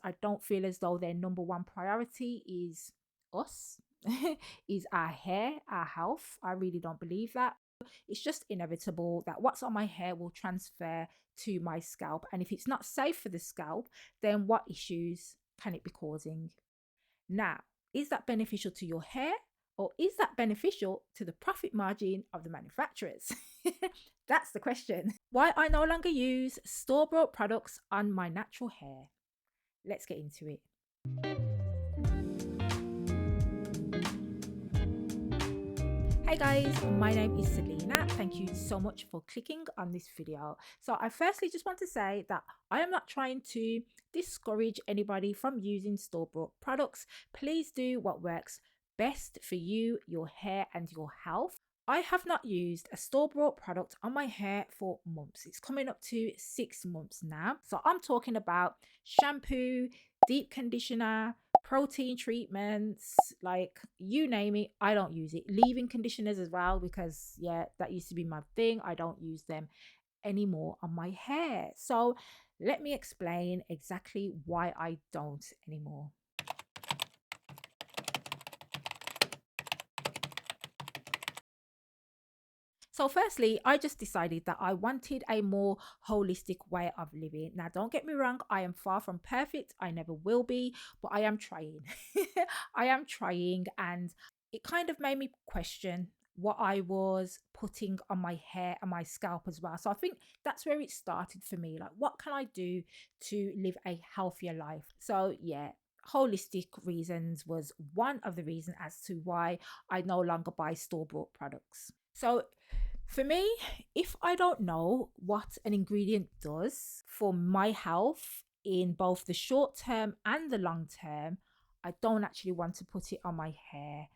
I don't feel as though their number one priority is us, is our hair, our health. I really don't believe that. It's just inevitable that what's on my hair will transfer to my scalp. And if it's not safe for the scalp, then what issues can it be causing? Now, is that beneficial to your hair, or is that beneficial to the profit margin of the manufacturers? That's the question. Why I no longer use store bought products on my natural hair. Let's get into it. Hey guys, my name is Selena. Thank you so much for clicking on this video. So I firstly just want to say that I am not trying to discourage anybody from using store-bought products. Please do what works best for you, your hair and your health. I have not used a store-bought product on my hair for months. It's coming up to 6 months now. So I'm talking about shampoo, deep conditioner, protein treatments, like you name it, I don't use it. Leave-in conditioners as well, because yeah, that used to be my thing. I don't use them anymore on my hair. So let me explain exactly why I don't anymore. So firstly, I just decided that I wanted a more holistic way of living. Now, don't get me wrong, I am far from perfect. I never will be, but I am trying. I am trying, and it kind of made me question what I was putting on my hair and my scalp as well. So I think that's where it started for me. Like, what can I do to live a healthier life? So yeah, holistic reasons was one of the reasons as to why I no longer buy store-bought products. So for me, if I don't know what an ingredient does for my health in both the short term and the long term, I don't actually want to put it on my hair.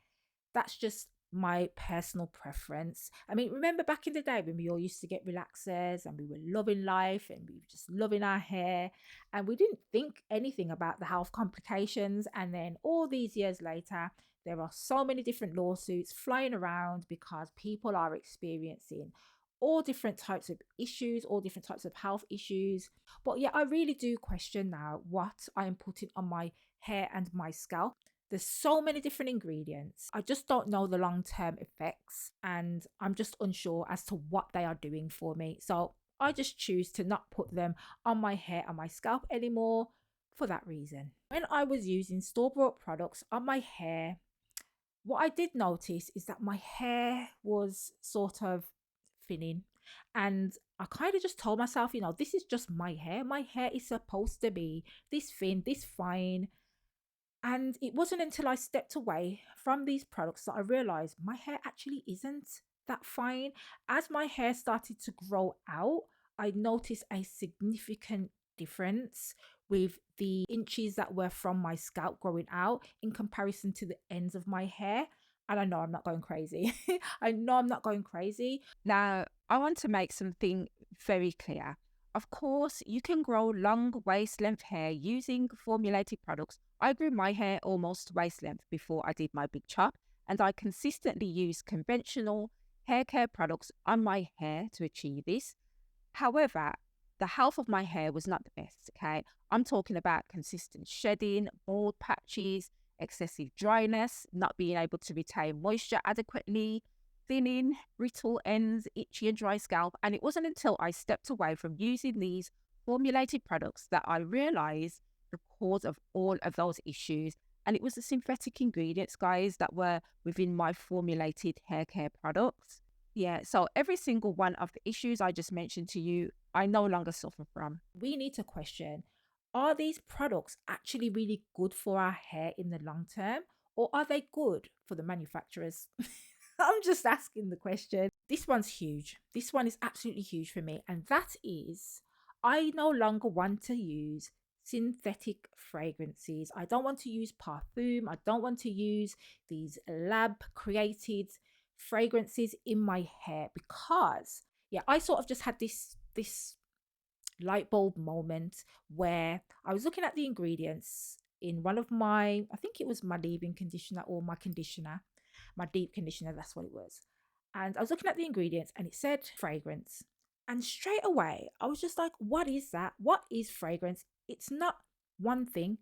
That's just my personal preference. I mean, remember back in the day when we all used to get relaxers and we were loving life and we were just loving our hair and we didn't think anything about the health complications. And then all these years later, there are so many different lawsuits flying around because people are experiencing all different types of issues, all different types of health issues. But yeah, I really do question now what I am putting on my hair and my scalp. There's so many different ingredients. I just don't know the long-term effects and I'm just unsure as to what they are doing for me. So I just choose to not put them on my hair and my scalp anymore for that reason. When I was using store-bought products on my hair, what I did notice is that my hair was sort of thinning, and I kind of just told myself, this is just my hair. My hair is supposed to be this thin, this fine. And it wasn't until I stepped away from these products that I realized my hair actually isn't that fine. As my hair started to grow out, I noticed a significant difference with the inches that were from my scalp growing out in comparison to the ends of my hair. And I know I'm not going crazy. I know I'm not going crazy. Now, I want to make something very clear. Of course, you can grow long waist length hair using formulated products. I grew my hair almost waist length before I did my big chop, and I consistently use conventional hair care products on my hair to achieve this. However, the health of my hair was not the best, okay? I'm talking about consistent shedding, bald patches, excessive dryness, not being able to retain moisture adequately, thinning, brittle ends, itchy and dry scalp. And it wasn't until I stepped away from using these formulated products that I realized the cause of all of those issues. And it was the synthetic ingredients, guys, that were within my formulated hair care products. Yeah, so every single one of the issues I just mentioned to you, I no longer suffer from. We need to question, are these products actually really good for our hair in the long term, or are they good for the manufacturers? I'm just asking the question. This one's huge. This one is absolutely huge for me. And that is, I no longer want to use synthetic fragrances. I don't want to use perfume. I don't want to use these lab created fragrances in my hair because yeah, I sort of just had this light bulb moment where I was looking at the ingredients in one of my, I think it was my leave-in conditioner or my conditioner, my deep conditioner, that's what it was. And I was looking at the ingredients and it said fragrance. And straight away, I was just like, what is that? What is fragrance? It's not one thing.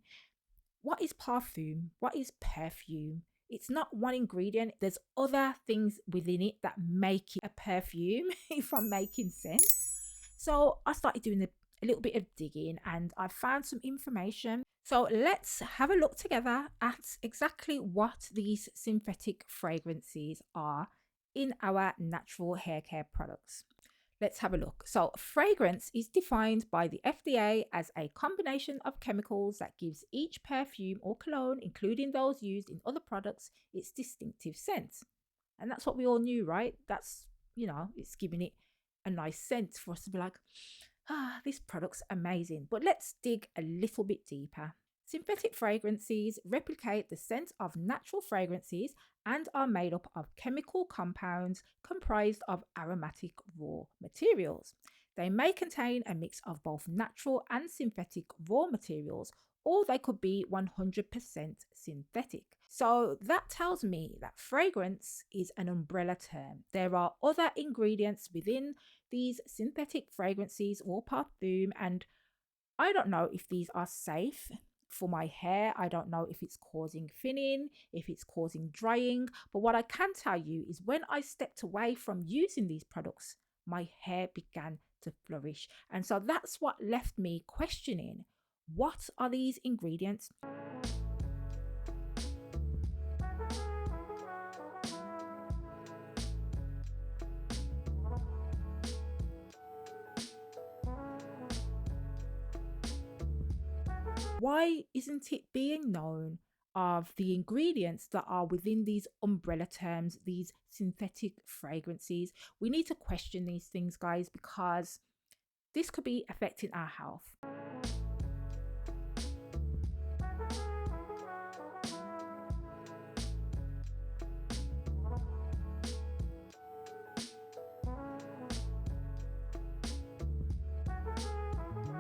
What is parfum? What is perfume? It's not one ingredient. There's other things within it that make it a perfume, if I'm making sense. So I started doing a little bit of digging and I found some information. So let's have a look together at exactly what these synthetic fragrances are in our natural hair care products. Let's have a look. So, fragrance is defined by the FDA as a combination of chemicals that gives each perfume or cologne, including those used in other products, its distinctive scent. And that's what we all knew, right? It's giving it a nice scent for us to be like, this product's amazing. But let's dig a little bit deeper. Synthetic fragrances replicate the scent of natural fragrances and are made up of chemical compounds comprised of aromatic raw materials. They may contain a mix of both natural and synthetic raw materials, or they could be 100% synthetic. So that tells me that fragrance is an umbrella term. There are other ingredients within these synthetic fragrances or perfume, and I don't know if these are safe for my hair. I don't know if it's causing thinning, if it's causing drying. But what I can tell you is when I stepped away from using these products, my hair began to flourish. And so that's what left me questioning, what are these ingredients? Why isn't it being known of the ingredients that are within these umbrella terms, these synthetic fragrances? We need to question these things, guys, because this could be affecting our health.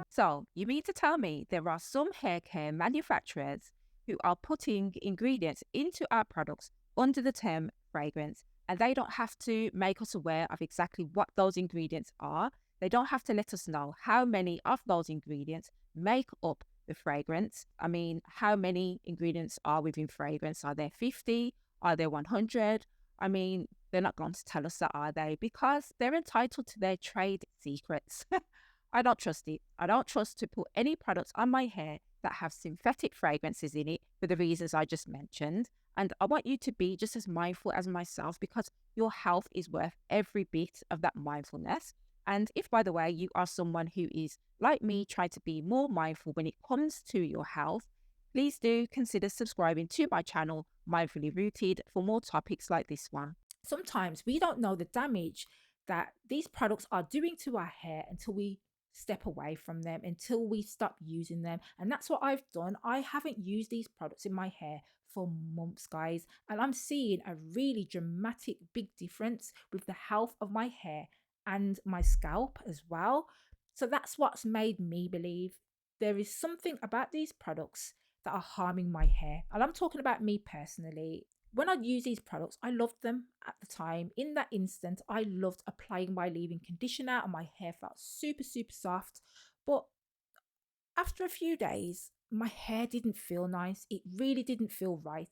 So, you mean to tell me there are some hair care manufacturers who are putting ingredients into our products under the term fragrance, and they don't have to make us aware of exactly what those ingredients are? They don't have to let us know how many of those ingredients make up the fragrance. I mean, how many ingredients are within fragrance? Are there 50? Are there 100? I mean, they're not going to tell us that, are they? Because they're entitled to their trade secrets. I don't trust it. I don't trust to put any products on my hair that have synthetic fragrances in it for the reasons I just mentioned. And I want you to be just as mindful as myself because your health is worth every bit of that mindfulness. And if, by the way, you are someone who is like me, trying to be more mindful when it comes to your health, please do consider subscribing to my channel, Mindfully Rooted, for more topics like this one. Sometimes we don't know the damage that these products are doing to our hair until we step away from them, until we stop using them. And that's what I've done. I haven't used these products in my hair for months, guys, and I'm seeing a really dramatic big difference with the health of my hair and my scalp as well. So that's what's made me believe there is something about these products that are harming my hair. And I'm talking about me personally. When I use these products, I loved them at the time. In that instant, I loved applying my leave-in conditioner and my hair felt super, super soft. But after a few days, my hair didn't feel nice. It really didn't feel right.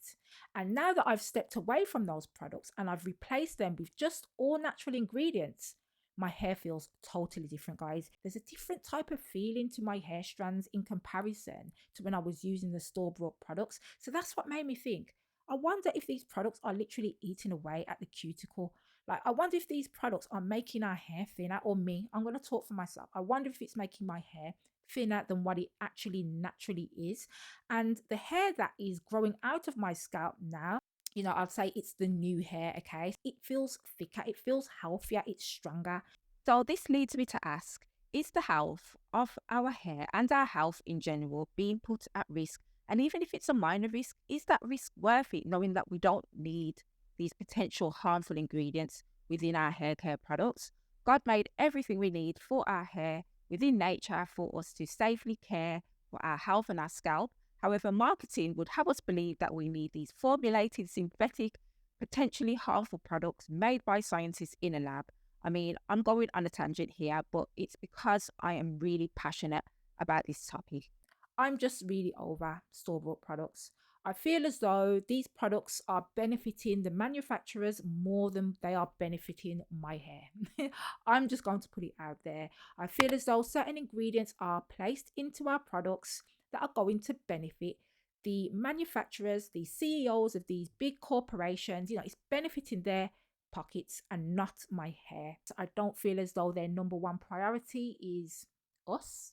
And now that I've stepped away from those products and I've replaced them with just all natural ingredients, my hair feels totally different, guys. There's a different type of feeling to my hair strands in comparison to when I was using the store bought products. So that's what made me think, I wonder if these products are literally eating away at the cuticle. Like, I wonder if these products are making our hair thinner, or me. I'm going to talk for myself. I wonder if it's making my hair thinner than what it actually naturally is. And the hair that is growing out of my scalp now, I'd say it's the new hair, okay? It feels thicker, it feels healthier, it's stronger. So, this leads me to ask, is the health of our hair and our health in general being put at risk? And even if it's a minor risk, is that risk worth it, knowing that we don't need these potential harmful ingredients within our hair care products? God made everything we need for our hair within nature for us to safely care for our health and our scalp. However, marketing would have us believe that we need these formulated, synthetic, potentially harmful products made by scientists in a lab. I mean, I'm going on a tangent here, but it's because I am really passionate about this topic. I'm just really over store bought products. I feel as though these products are benefiting the manufacturers more than they are benefiting my hair. I'm just going to put it out there. I feel as though certain ingredients are placed into our products that are going to benefit the manufacturers, the CEOs of these big corporations. It's benefiting their pockets and not my hair. So I don't feel as though their number one priority is us.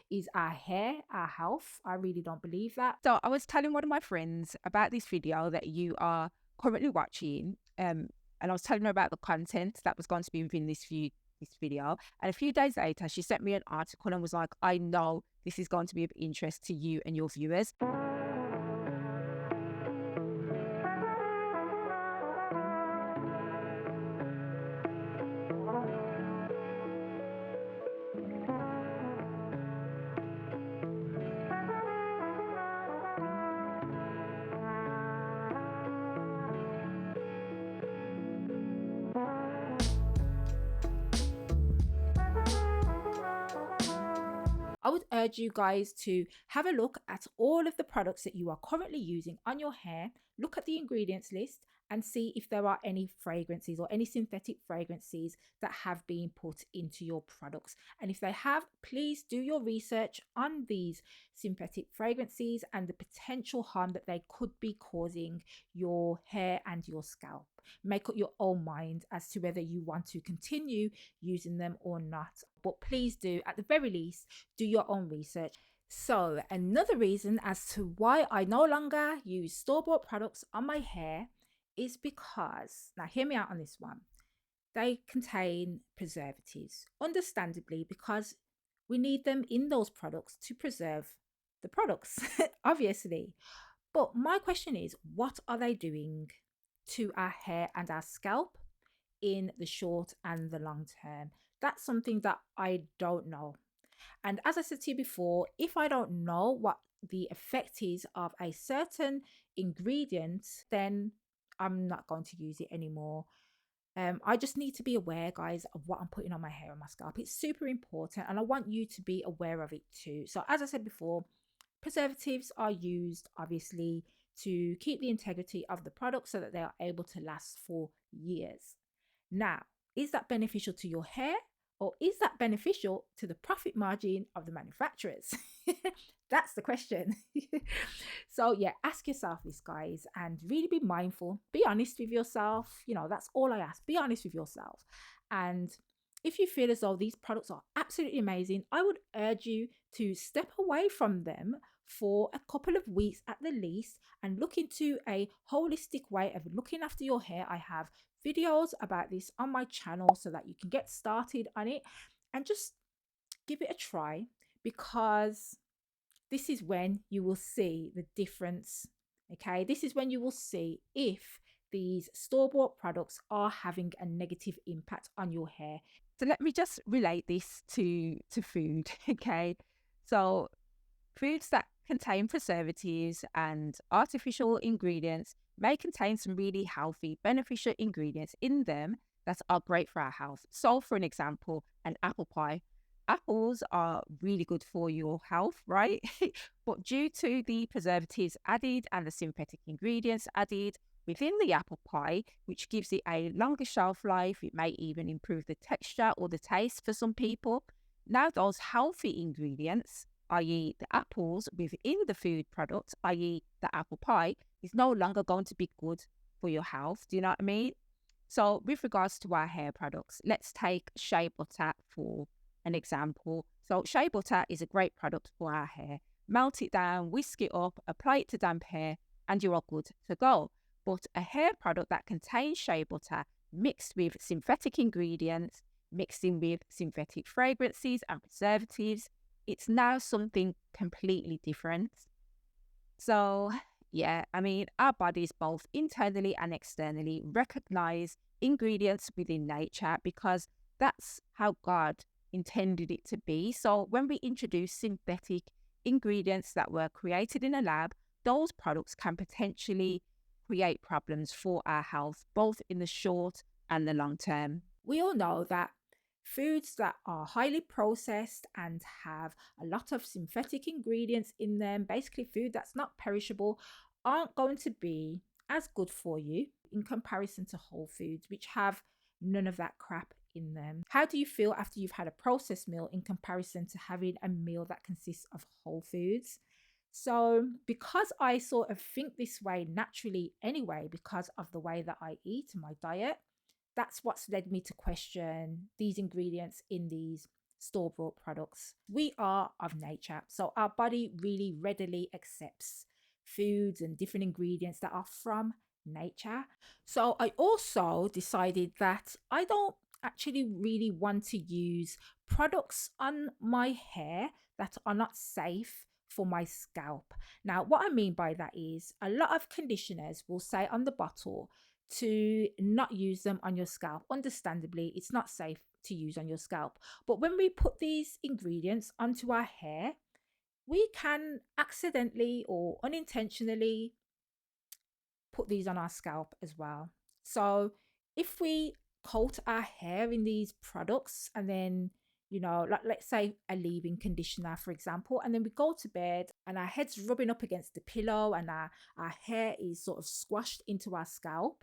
Is our hair, our health. I really don't believe that. So I was telling one of my friends about this video that you are currently watching, and I was telling her about the content that was going to be within this video. And a few days later, she sent me an article and was like, "I know this is going to be of interest to you and your viewers." I would urge you guys to have a look at all of the products that you are currently using on your hair. Look at the ingredients list and see if there are any fragrances or any synthetic fragrances that have been put into your products. And if they have, please do your research on these synthetic fragrances and the potential harm that they could be causing your hair and your scalp. Make up your own mind as to whether you want to continue using them or not. But please do, at the very least, do your own research. So, another reason as to why I no longer use store bought products on my hair is because, now hear me out on this one, they contain preservatives, understandably, because we need them in those products to preserve the products, obviously. But my question is, what are they doing to our hair and our scalp in the short and the long term? That's something that I don't know. And as I said to you before, if I don't know what the effect is of a certain ingredient, then I'm not going to use it anymore. I just need to be aware, guys, of what I'm putting on my hair and my scalp. It's super important, and I want you to be aware of it too. So, as I said before, preservatives are used obviously to keep the integrity of the product so that they are able to last for years. Now, is that beneficial to your hair, or is that beneficial to the profit margin of the manufacturers? That's the question. So, yeah, ask yourself this, guys, and really be mindful. Be honest with yourself. That's all I ask. Be honest with yourself. And if you feel as though these products are absolutely amazing, I would urge you to step away from them for a couple of weeks at the least and look into a holistic way of looking after your hair. I have videos about this on my channel so that you can get started on it and just give it a try, because this is when you will see the difference. Okay, this is when you will see if these store-bought products are having a negative impact on your hair. So let me just relate this to food, okay? So foods that contain preservatives and artificial ingredients may contain some really healthy, beneficial ingredients in them that are great for our health. So, for an example, an apple pie. Apples are really good for your health, right? But due to the preservatives added and the synthetic ingredients added within the apple pie, which gives it a longer shelf life, it may even improve the texture or the taste for some people. Now, those healthy ingredients, i.e., the apples within the food product, i.e., the apple pie, is no longer going to be good for your health. Do you know what I mean? So, with regards to our hair products, let's take shea butter for an example. So, shea butter is a great product for our hair. Melt it down, whisk it up, apply it to damp hair, and you're all good to go. But a hair product that contains shea butter mixed with synthetic ingredients, mixed in with synthetic fragrances and preservatives, it's now something completely different. So, yeah, I mean, our bodies both internally and externally recognize ingredients within nature because that's how God intended it to be. So, when we introduce synthetic ingredients that were created in a lab, those products can potentially create problems for our health, both in the short and the long term. We all know that Foods that are highly processed and have a lot of synthetic ingredients in them, basically food that's not perishable, aren't going to be as good for you in comparison to whole foods, which have none of that crap in them. How do you feel after you've had a processed meal in comparison to having a meal that consists of whole foods? So, because I sort of think this way naturally anyway, because of the way that I eat and my diet, that's what's led me to question these ingredients in these store bought products. We are of nature, so our body really readily accepts foods and different ingredients that are from nature. So I also decided that I don't actually really want to use products on my hair that are not safe for my scalp. Now, what I mean by that is a lot of conditioners will say on the bottle to not use them on your scalp. Understandably, it's not safe to use on your scalp. But when we put these ingredients onto our hair, we can accidentally or unintentionally put these on our scalp as well. So if we coat our hair in these products and then like let's say a leave-in conditioner, for example, and then we go to bed and our head's rubbing up against the pillow and our hair is sort of squashed into our scalp,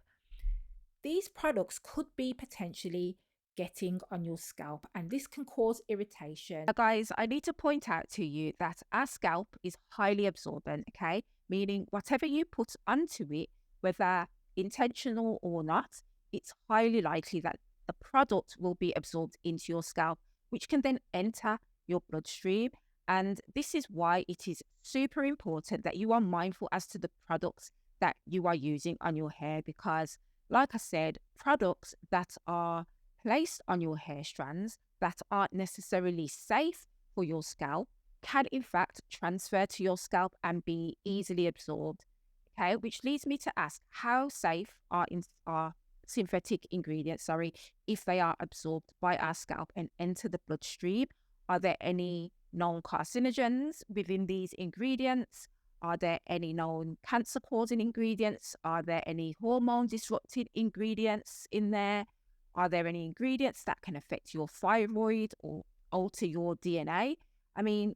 these products could be potentially getting on your scalp and this can cause irritation. Guys, I need to point out to you that our scalp is highly absorbent, okay? Meaning whatever you put onto it, whether intentional or not, it's highly likely that the product will be absorbed into your scalp, which can then enter your bloodstream. And this is why it is super important that you are mindful as to the products that you are using on your hair, because, like I said, products that are placed on your hair strands that aren't necessarily safe for your scalp can in fact transfer to your scalp and be easily absorbed. Okay, which leads me to ask, how safe are synthetic ingredients, if they are absorbed by our scalp and enter the bloodstream? Are there any known carcinogens within these ingredients? Are there any known cancer causing ingredients? Are there any hormone disrupted ingredients in there? Are there any ingredients that can affect your thyroid or alter your DNA? I mean,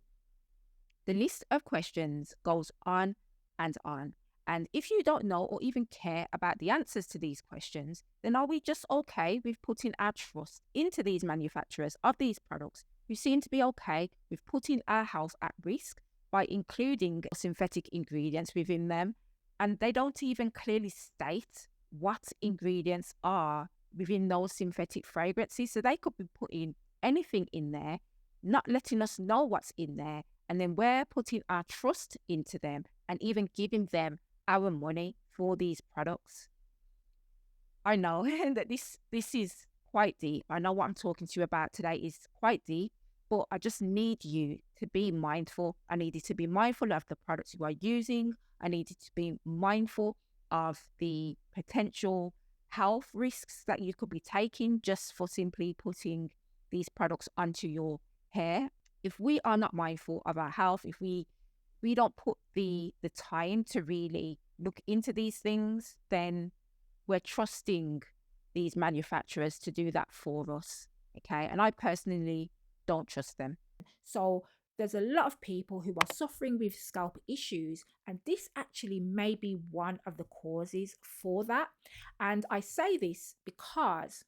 the list of questions goes on and on. And if you don't know or even care about the answers to these questions, then are we just okay with putting our trust into these manufacturers of these products who seem to be okay with putting our health at risk by including synthetic ingredients within them? And they don't even clearly state what ingredients are within those synthetic fragrances. So they could be putting anything in there, not letting us know what's in there. And then we're putting our trust into them and even giving them our money for these products. I know that this is quite deep. I know what I'm talking to you about today is quite deep, but I just need you to be mindful. I need you to be mindful of the products you are using. I need you to be mindful of the potential health risks that you could be taking just for simply putting these products onto your hair. If we are not mindful of our health, if we don't put the time to really look into these things, then we're trusting these manufacturers to do that for us. Okay. And I personally don't trust them. So there's a lot of people who are suffering with scalp issues, and this actually may be one of the causes for that. And I say this because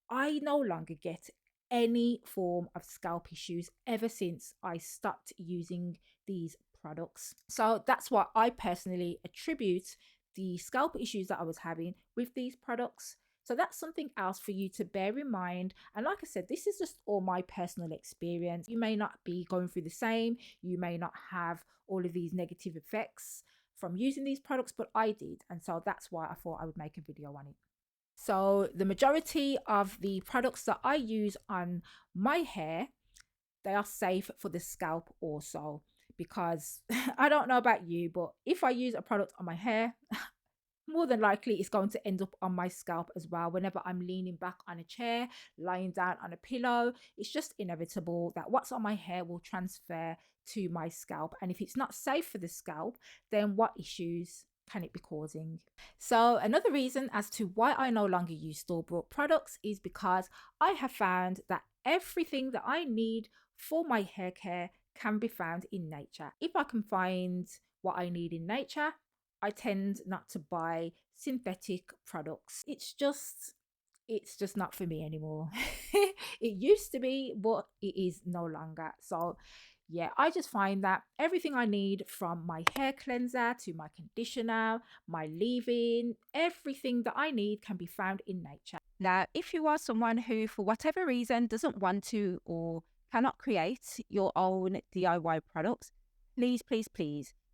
I no longer get any form of scalp issues ever since I stopped using these products. So that's what I personally attribute the scalp issues that I was having with these products. So that's something else for you to bear in mind. And like I said, this is just all my personal experience. You may not be going through the same, you may not have all of these negative effects from using these products, but I did. And so that's why I thought I would make a video on it. So the majority of the products that I use on my hair, they are safe for the scalp also, because I don't know about you, but if I use a product on my hair, more than likely it's going to end up on my scalp as well. Whenever I'm leaning back on a chair, lying down on a pillow, it's just inevitable that what's on my hair will transfer to my scalp. And if it's not safe for the scalp, then what issues can it be causing? So another reason as to why I no longer use store-bought products is because I have found that everything that I need for my hair care can be found in nature. If I can find what I need in nature, I tend not to buy synthetic products. It's just not for me anymore. It used to be, but it is no longer. So yeah, I just find that everything I need, from my hair cleanser to my conditioner, my leave-in, everything that I need can be found in nature. Now, if you are someone who, for whatever reason, doesn't want to or cannot create your own DIY products, please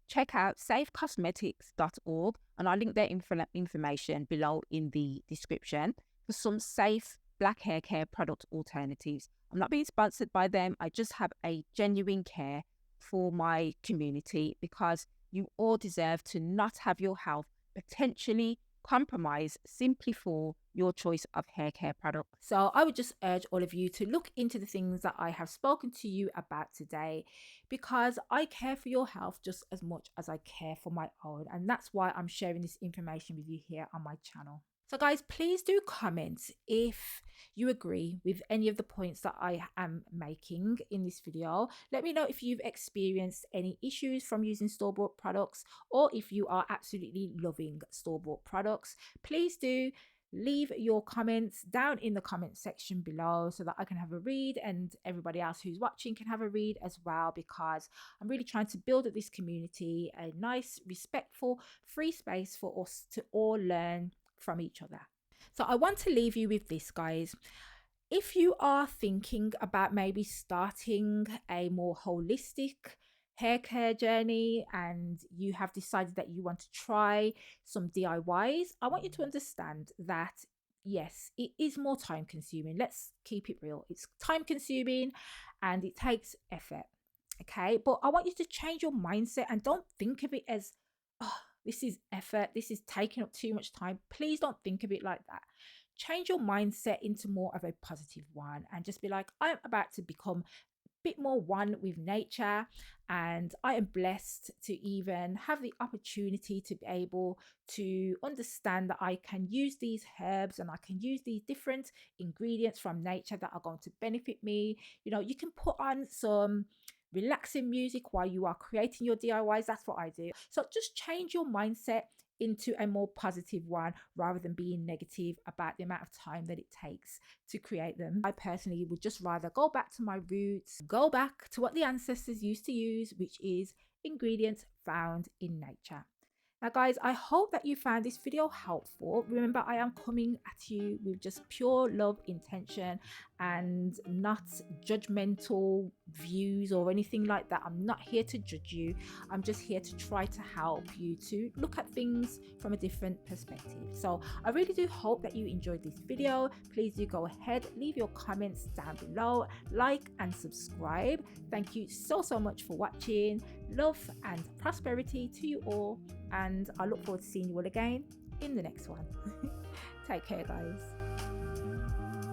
check out safecosmetics.org, and I'll link their information below in the description for some safe black hair care product alternatives. I'm not being sponsored by them. I just have a genuine care for my community, because you all deserve to not have your health potentially compromise simply for your choice of hair care product. So I would just urge all of you to look into the things that I have spoken to you about today, because I care for your health just as much as I care for my own. And that's why I'm sharing this information with you here on my channel. So guys, please do comment if you agree with any of the points that I am making in this video. Let me know if you've experienced any issues from using store-bought products, or if you are absolutely loving store-bought products. Please do leave your comments down in the comment section below so that I can have a read, and everybody else who's watching can have a read as well, because I'm really trying to build at this community a nice, respectful, free space for us to all learn from each other. So I want to leave you with this, guys. If you are thinking about maybe starting a more holistic hair care journey, and you have decided that you want to try some DIYs, I want you to understand that yes, it is more time consuming. Let's keep it real. It's time consuming and it takes effort. Okay. But I want you to change your mindset and don't think of it as, oh, this is effort, this is taking up too much time. Please don't think of it like that. Change your mindset into more of a positive one and just be like, I'm about to become bit more one with nature, and I am blessed to even have the opportunity to be able to understand that I can use these herbs and I can use these different ingredients from nature that are going to benefit me. You know, you can put on some relaxing music while you are creating your DIYs. That's what I do. So just change your mindset into a more positive one, rather than being negative about the amount of time that it takes to create them. I personally would just rather go back to my roots, go back to what the ancestors used to use, which is ingredients found in nature. Now guys, I hope that you found this video helpful. Remember, I am coming at you with just pure love intention and not judgmental views or anything like that. I'm not here to judge you. I'm just here to try to help you to look at things from a different perspective. So I really do hope that you enjoyed this video. Please do go ahead, leave your comments down below, like and subscribe. Thank you so much for watching. Love and prosperity to you all, and I look forward to seeing you all again in the next one. Take care, guys.